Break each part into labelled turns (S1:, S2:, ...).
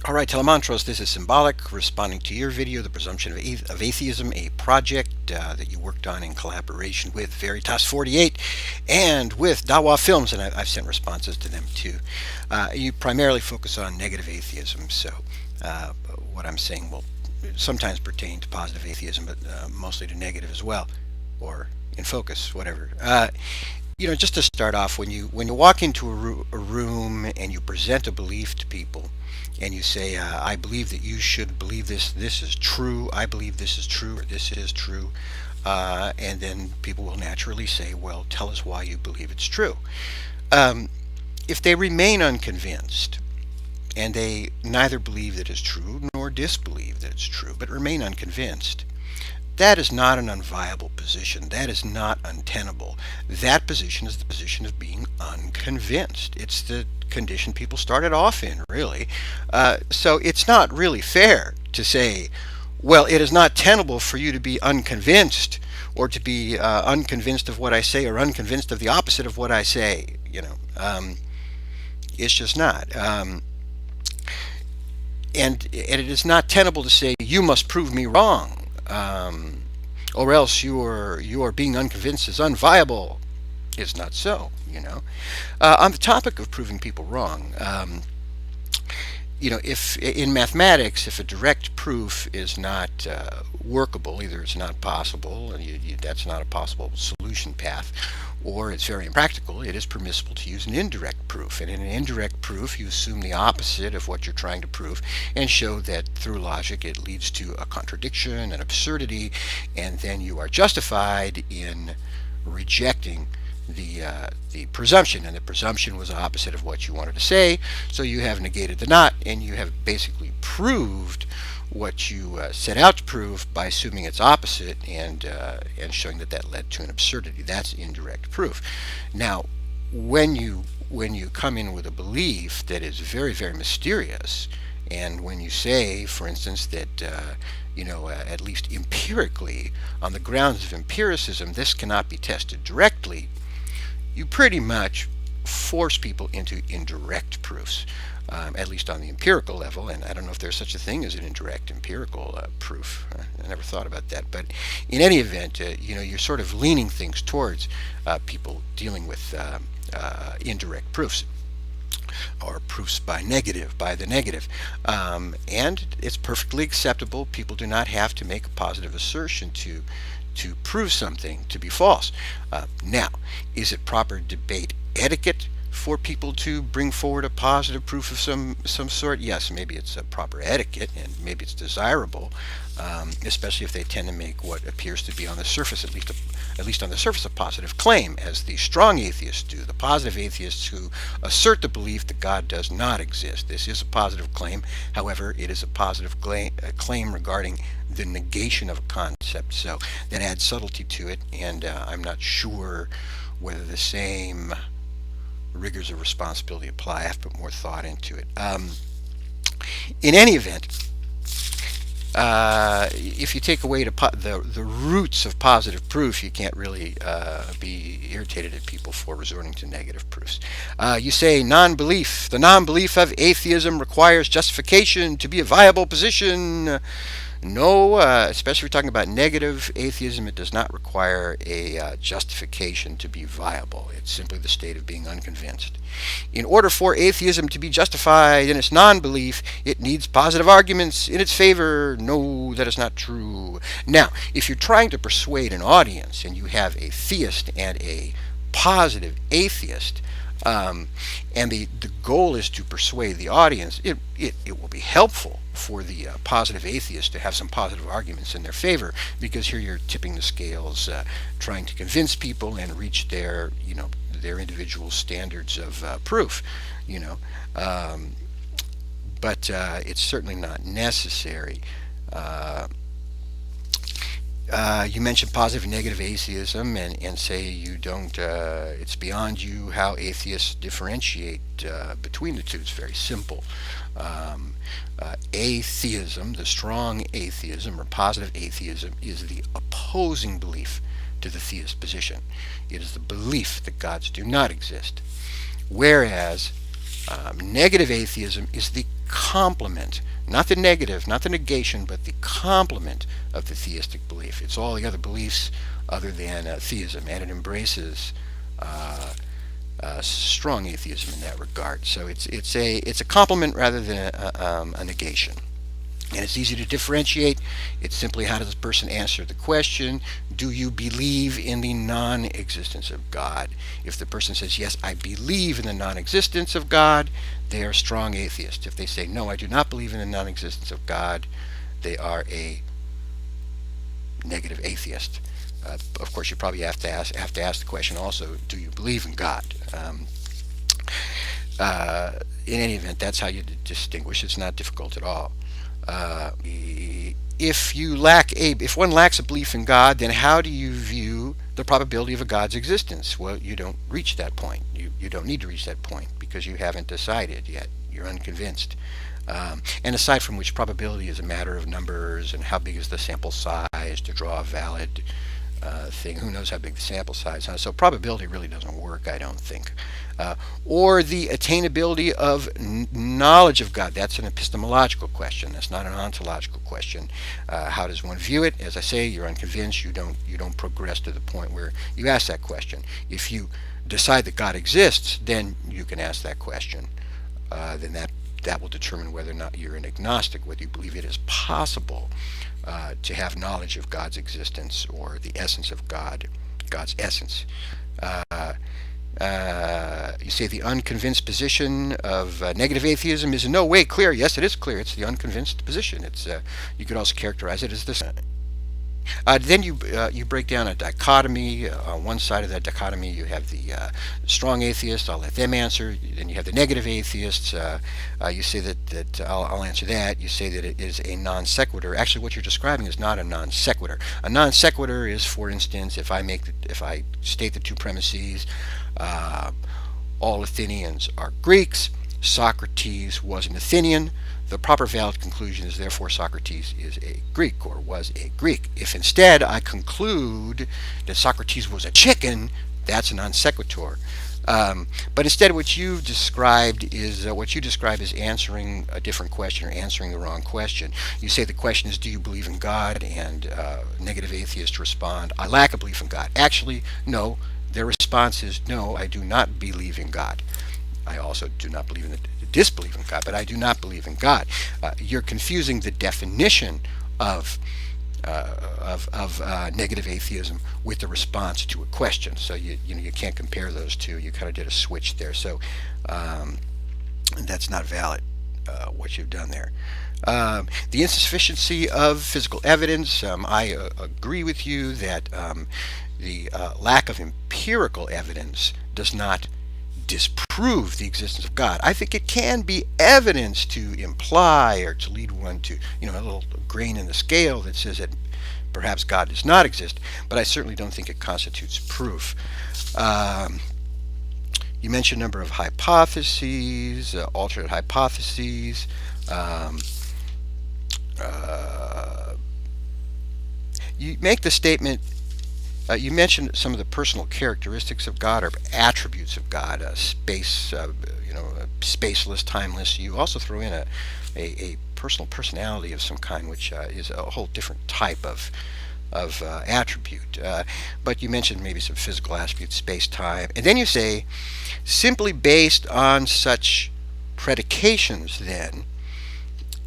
S1: All right, Telemantros, this is Symbolic, responding to your video, The Presumption of Atheism, a project that you worked on in collaboration with Veritas 48 and with Dawa Films, and I've sent responses to them too. You primarily focus on negative atheism, so uh, what I'm saying will sometimes pertain to positive atheism, but mostly to negative as well, or in focus, whatever. Just to start off, when you walk into a room and you present a belief to people, and you say, "I believe that you should believe this. This is true. I believe this is true, or this is true," and then people will naturally say, "Well, tell us why you believe it's true." Um, if they remain unconvinced, and they neither believe that it's true nor disbelieve that it's true, but remain unconvinced, that is not an unviable position. That is not untenable. That position is the position of being unconvinced. It's the condition people started off in, really. So it's not really fair to say, well, it is not tenable for you to be unconvinced, or to be unconvinced of what I say, or unconvinced of the opposite of what I say. It's just not. And it is not tenable to say, you must prove me wrong, or else your being unconvinced is unviable. It's not so. On the topic of proving people wrong, if in mathematics, if a direct proof is not workable, either it's not possible, and that's not a possible solution path, or it's very impractical, it is permissible to use an indirect proof. And in an indirect proof, you assume the opposite of what you're trying to prove and show that through logic it leads to a contradiction, an absurdity, and then you are justified in rejecting the presumption, and the presumption was the opposite of what you wanted to say, so you have negated the not, and you have basically proved what you set out to prove by assuming its opposite, and showing that led to an absurdity. That's indirect proof. Now, when you come in with a belief that is very, very mysterious, and when you say, for instance, that at least empirically, on the grounds of empiricism, this cannot be tested directly, you pretty much force people into indirect proofs, at least on the empirical level. And I don't know if there's such a thing as an indirect empirical proof. I never thought about that. But in any event, you're sort of leaning things towards people dealing with indirect proofs, or proofs by the negative. And it's perfectly acceptable. People do not have to make a positive assertion to prove something to be false. Now, is it proper debate etiquette for people to bring forward a positive proof of some sort? Yes, maybe it's a proper etiquette, and maybe it's desirable, especially if they tend to make what appears to be on the surface, at least on the surface, a positive claim, as the strong atheists do, the positive atheists who assert the belief that God does not exist. This is a positive claim. However, it is a positive claim regarding the negation of a concept, so that adds subtlety to it, and I'm not sure whether the same rigors of responsibility apply. I have to put more thought into it. In any event, if you take away the roots of positive proof, you can't really be irritated at people for resorting to negative proofs. You say the non-belief of atheism requires justification to be a viable position. No, especially if we're talking about negative atheism, it does not require a justification to be viable. It's simply the state of being unconvinced. In order for atheism to be justified in its non-belief, it needs positive arguments in its favor. No, that is not true. Now, if you're trying to persuade an audience, and you have a theist and a positive atheist, and the goal is to persuade the audience, it will be helpful for the positive atheist to have some positive arguments in their favor, because here you're tipping the scales, trying to convince people and reach their individual standards of proof. But it's certainly not necessary. You mentioned positive and negative atheism, and say you don't, it's beyond you how atheists differentiate between the two. It's very simple. Atheism, the strong atheism or positive atheism, is the opposing belief to the theist position. It is the belief that gods do not exist. Whereas Negative atheism is the complement, not the negative, not the negation, but the complement of the theistic belief. It's all the other beliefs other than theism, and it embraces strong atheism in that regard. So it's a complement rather than a negation. And it's easy to differentiate. It's simply, how does the person answer the question, do you believe in the non-existence of God? If the person says, yes, I believe in the non-existence of God, they are a strong atheist. If they say, no, I do not believe in the non-existence of God, they are a negative atheist. Of course, you probably have to ask the question also, do you believe in God? In any event, that's how you distinguish. It's not difficult at all. If one lacks a belief in God, then how do you view the probability of a God's existence? Well, you don't reach that point. You don't need to reach that point because you haven't decided yet. You're unconvinced. And aside from which, probability is a matter of numbers and how big is the sample size to draw a valid thing. Who knows how big the sample size is? So probability really doesn't work, I don't think. Or the attainability of knowledge of God. That's an epistemological question. That's not an ontological question. How does one view it? As I say, you're unconvinced. You don't progress to the point where you ask that question. If you decide that God exists, then you can ask that question. Then that will determine whether or not you're an agnostic, whether you believe it is possible to have knowledge of God's existence or the essence of God, God's essence. You say the unconvinced position of negative atheism is in no way clear. Yes, it is clear. It's the unconvinced position. You could also characterize it as this. Then you break down a dichotomy. On one side of that dichotomy, you have the strong atheists. I'll let them answer. Then you have the negative atheists. You say that I'll answer that. You say that it is a non sequitur. Actually, what you're describing is not a non sequitur. A non sequitur is, for instance, if I state the two premises, all Athenians are Greeks. Socrates was an Athenian. The proper valid conclusion is therefore Socrates is a Greek or was a Greek. If instead I conclude that Socrates was a chicken, that's a non sequitur. But instead what you describe is answering a different question or answering the wrong question. You say the question is, do you believe in God? And negative atheists respond, I lack a belief in God. Actually, no. Their response is, no, I do not believe in God. I also do not believe in disbelieve in God, but I do not believe in God. You're confusing the definition of negative atheism with the response to a question. So you can't compare those two. You kind of did a switch there. So that's not valid. What you've done there. The insufficiency of physical evidence. I agree with you that the lack of empirical evidence does not disprove the existence of God. I think it can be evidence to imply or to lead one to, a little grain in the scale that says that perhaps God does not exist, but I certainly don't think it constitutes proof. You mentioned a number of hypotheses, alternate hypotheses. You make the statement. You mentioned some of the personal characteristics of God or attributes of God, spaceless, timeless. You also throw in a personal personality of some kind, which is a whole different type of attribute. But you mentioned maybe some physical attributes, space-time, and then you say, simply based on such predications, then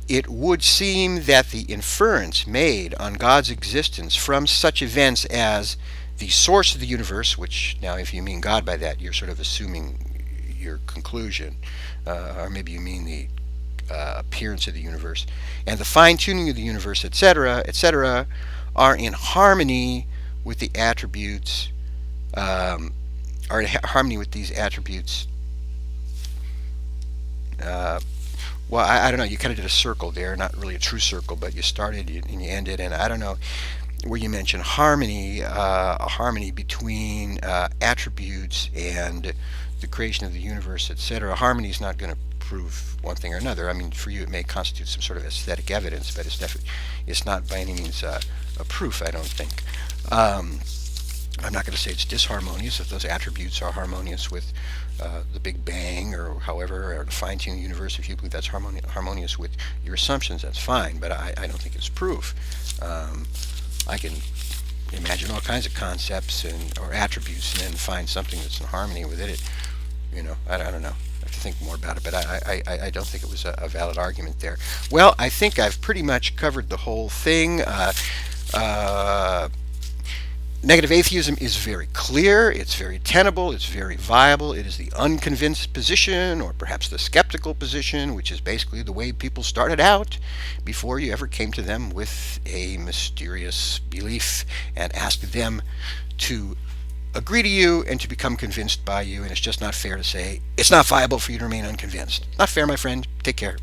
S1: it would seem that the inference made on God's existence from such events as the source of the universe, which now if you mean God by that, you're sort of assuming your conclusion, or maybe you mean the appearance of the universe, and the fine-tuning of the universe, etc., are in harmony with the attributes, are in harmony with these attributes. Well, I don't know, you kind of did a circle there, not really a true circle, but you started and you ended, and I don't know, where you mentioned harmony, a harmony between attributes and the creation of the universe, etc. Harmony is not going to prove one thing or another. I mean, for you it may constitute some sort of aesthetic evidence, but it's not by any means a proof, I don't think. I'm not going to say it's disharmonious. If those attributes are harmonious with the Big Bang, or however, or the fine-tuned universe, if you believe that's harmonious with your assumptions, that's fine. But I don't think it's proof. I can imagine all kinds of concepts and or attributes, and then find something that's in harmony with it. I don't know. I have to think more about it, but I don't think it was a valid argument there. Well, I think I've pretty much covered the whole thing. Uh, Negative atheism is very clear, it's very tenable, it's very viable. It is the unconvinced position, or perhaps the skeptical position, which is basically the way people started out before you ever came to them with a mysterious belief and asked them to agree to you and to become convinced by you. And it's just not fair to say it's not viable for you to remain unconvinced. Not fair, my friend. Take care.